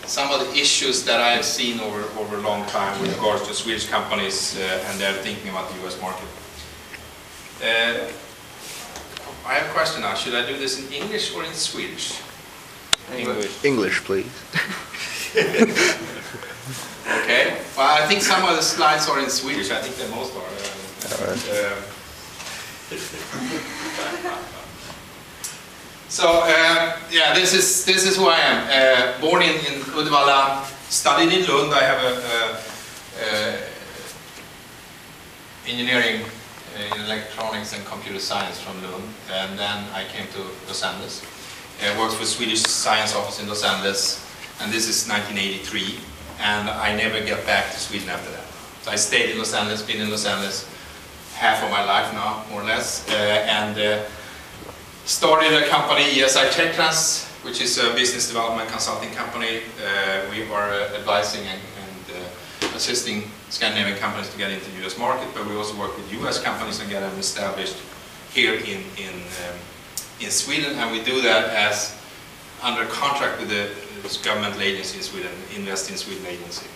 some of the issues that I have seen over a long time with regards to Swedish companies and their thinking about the US market. I have a question now. Should I do this in English or in Swedish? English, please. Okay. Well, I think some of the slides are in Swedish. I think that most are. So yeah, this is who I am. Born in Uddevalla, studied in Lund. I have a engineering in electronics and computer science from Lund, and then I came to Los Angeles. I worked for Swedish Science Office in Los Angeles, and this is 1983, and I never get back to Sweden after that. So I stayed in Los Angeles, been in Los Angeles half of my life now, more or less, and started a company, ESI TechTrans, which is a business development consulting company. We are advising and assisting Scandinavian companies to get into the US market, but we also work with US companies and get them established here in Sweden, and we do that as under contract with the government agency in Sweden, Invest in Sweden agency.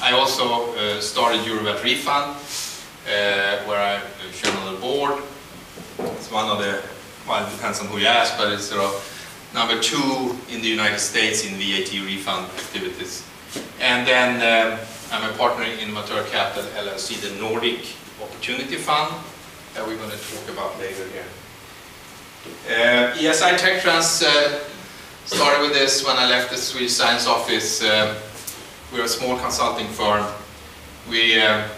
I also started Eurovet Refund, where I'm chairman of the board. It's one of the, well, it depends on who you ask, but it's sort of number 2 in the United States in VAT refund activities. And then I'm a partner in Innovateur Capital LLC, the Nordic Opportunity Fund, that we're going to talk about later here. ESI TechTrans started with this when I left the Swedish Science Office. We're a small consulting firm.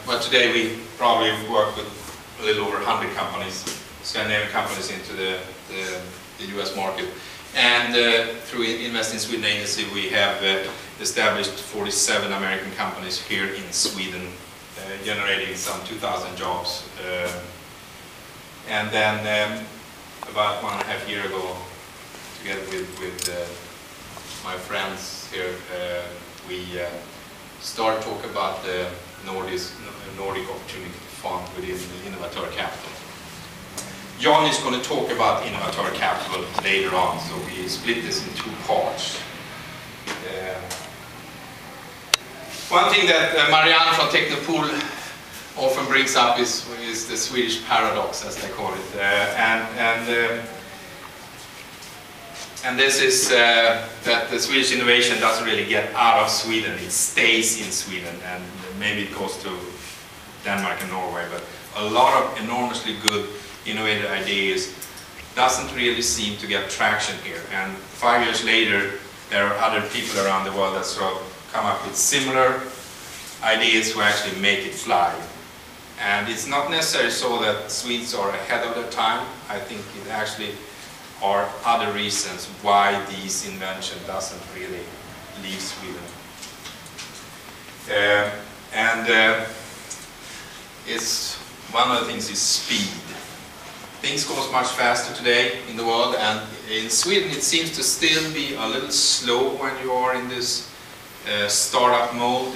But today we probably work with a little over 100 companies, Scandinavian companies into the US market. And through Invest in Sweden agency, we have established 47 American companies here in Sweden, generating some 2,000 jobs. And then about 1.5 years ago, together with my friends here, we started talking about the Nordic Opportunity Fund within the Innovateur Capital. John is going to talk about Innovateur Capital later on, so we split this in 2 parts. One thing that Marianne from Technopool often brings up is the Swedish paradox, as they call it, and this is that the Swedish innovation doesn't really get out of Sweden; it stays in Sweden, and maybe it goes to Denmark and Norway. But a lot of enormously good innovative ideas doesn't really seem to get traction here. And 5 years later, there are other people around the world that sort of come up with similar ideas who actually make it fly. And it's not necessarily so that Swedes are ahead of their time. I think it actually are other reasons why this invention doesn't really leave Sweden. It's one of the things is speed. Things go much faster today in the world, and in Sweden it seems to still be a little slow when you are in this startup mode.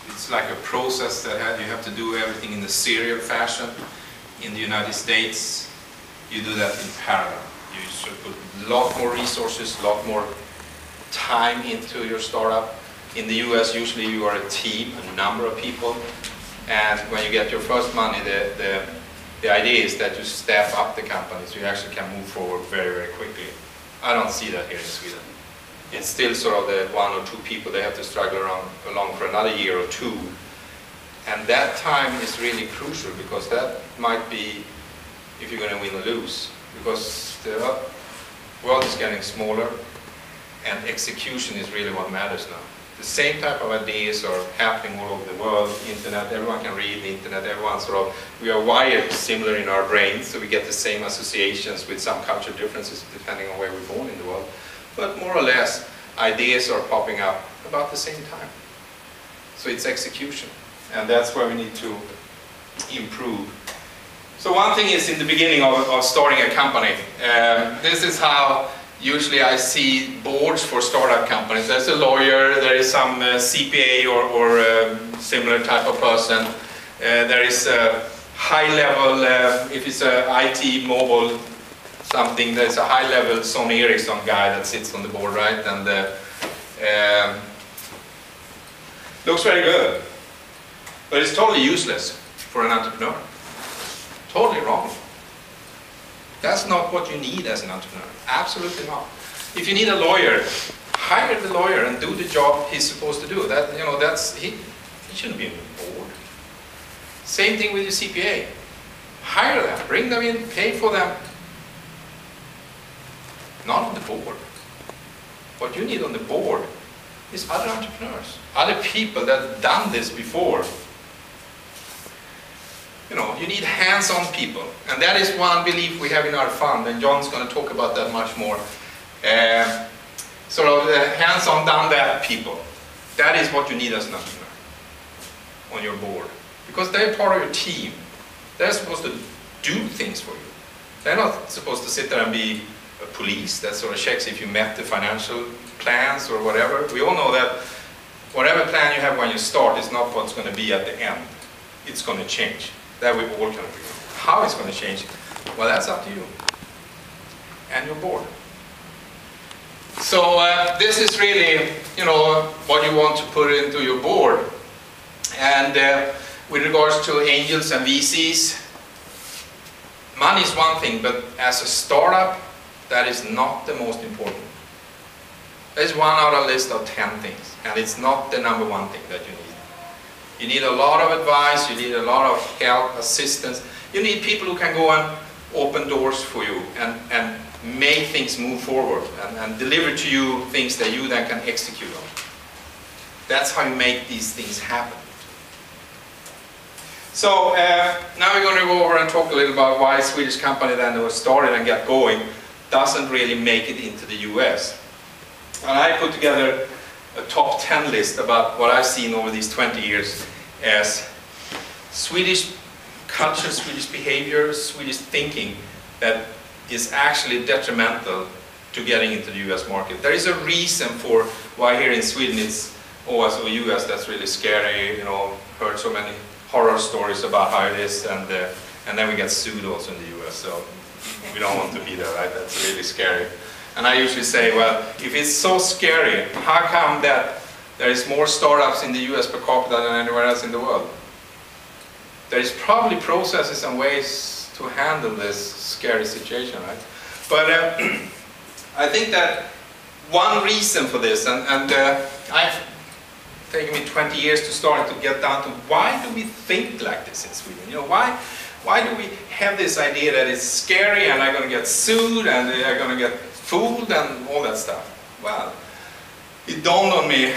It's like a process that you have to do everything in a serial fashion. In the United States, you do that in parallel. You should put a lot more resources, a lot more time into your startup. In the US, usually you are a team, a number of people, and when you get your first money, the idea is that you staff up the company so you actually can move forward very, very quickly. I don't see that here in Sweden. It's still sort of the 1 or 2 people they have to struggle along for another year or 2. And that time is really crucial, because that might be if you're going to win or lose. Because the world is getting smaller and execution is really what matters now. The same type of ideas are happening all over the world. Internet, everyone can read the internet, everyone sort of, we are wired similar in our brains, so we get the same associations with some cultural differences depending on where we're born in the world. But more or less, ideas are popping up about the same time. So it's execution, and that's where we need to improve. So one thing is in the beginning of starting a company, this is how usually I see boards for startup companies. There's a lawyer, there is some CPA or similar type of person. There is a high level, if it's a IT mobile something. There's a high-level Sony Eriksson guy that sits on the board, right? And looks very good, but it's totally useless for an entrepreneur. Totally wrong. That's not what you need as an entrepreneur. Absolutely not. If you need a lawyer, hire the lawyer and do the job he's supposed to do. That, you know, he shouldn't be on the board. Same thing with your CPA. Hire them, bring them in, pay for them. Not on the board. What you need on the board is other entrepreneurs, other people that have done this before. You know, you need hands-on people, and that is one belief we have in our fund, and John's going to talk about that much more. Sort of hands-on, done-that people. That is what you need as an entrepreneur on your board, because they're part of your team. They're supposed to do things for you. They're not supposed to sit there and be a police that sort of checks if you met the financial plans or whatever. We all know that whatever plan you have when you start is not what's going to be at the end. It's going to change. That we all can agree on. How it's going to change, well, that's up to you and your board. So this is really, you know, what you want to put into your board. And with regards to angels and VCs, money is one thing, but as a startup, that is not the most important. There's one out of a list of 10 things, and it's not the number one thing that you need. You need a lot of advice, you need a lot of help, assistance. You need people who can go and open doors for you and make things move forward and deliver to you things that you then can execute on. That's how you make these things happen. So now we're going to go over and talk a little about why a Swedish company then was started and got going doesn't really make it into the US. And I put together a top 10 list about what I've seen over these 20 years as Swedish culture, Swedish behavior, Swedish thinking that is actually detrimental to getting into the US market. There is a reason for why here in Sweden it's, oh, so US, that's really scary, you know, heard so many horror stories about how it is, and then we get sued also in the US, so we don't want to be there, right? That's really scary. And I usually say, well, if it's so scary, how come that there is more startups in the US per capita than anywhere else in the world? There is probably processes and ways to handle this scary situation, right? But I think that one reason for this, and I've taken me 20 years to start to get down to why do we think like this in Sweden? You know, why do we have this idea that it's scary and I'm going to get sued and I'm going to get fooled and all that stuff? Well, it dawned on me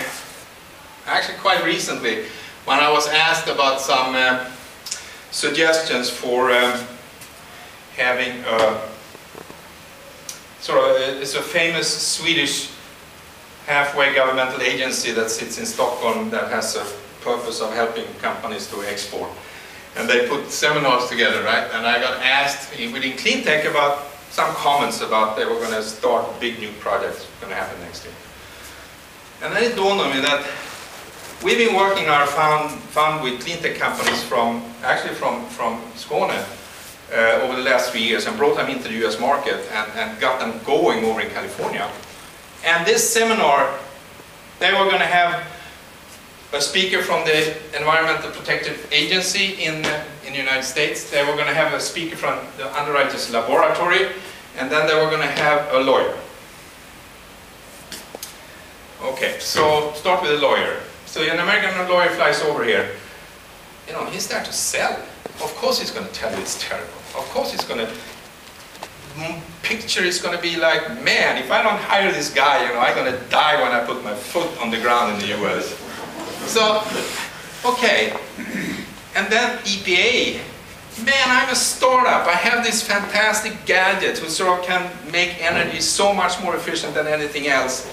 actually quite recently when I was asked about some suggestions for having a it's a famous Swedish halfway governmental agency that sits in Stockholm that has a purpose of helping companies to export. And they put seminars together, right? And I got asked within clean tech about some comments about they were going to start a big new project going to happen next year. And then it dawned on me that we've been working our fund with clean tech companies from Skåne over the last 3 years and brought them into the US market and got them going over in California. And this seminar, they were going to have a speaker from the Environmental Protective Agency in the United States. They were going to have a speaker from the Underwriters Laboratory, and then they were going to have a lawyer. Okay, so start with a lawyer. So an American lawyer flies over here. You know, he's there to sell. Of course he's going to tell you it's terrible. Of course he's going to picture is going to be like, man, if I don't hire this guy, you know, I'm going to die when I put my foot on the ground in the US. So, okay, and then EPA, man, I'm a startup, I have this fantastic gadget who sort of can make energy so much more efficient than anything else.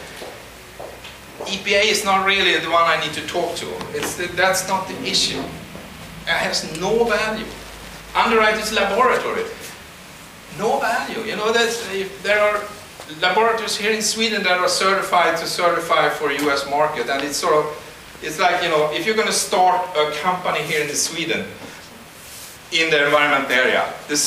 EPA is not really the one I need to talk to. That's not the issue. It has no value. Underwriters Laboratory, no value. You know, there are laboratories here in Sweden that are certified for a US market, and it's sort of, it's like, you know, if you're going to start a company here in Sweden in the environment area, this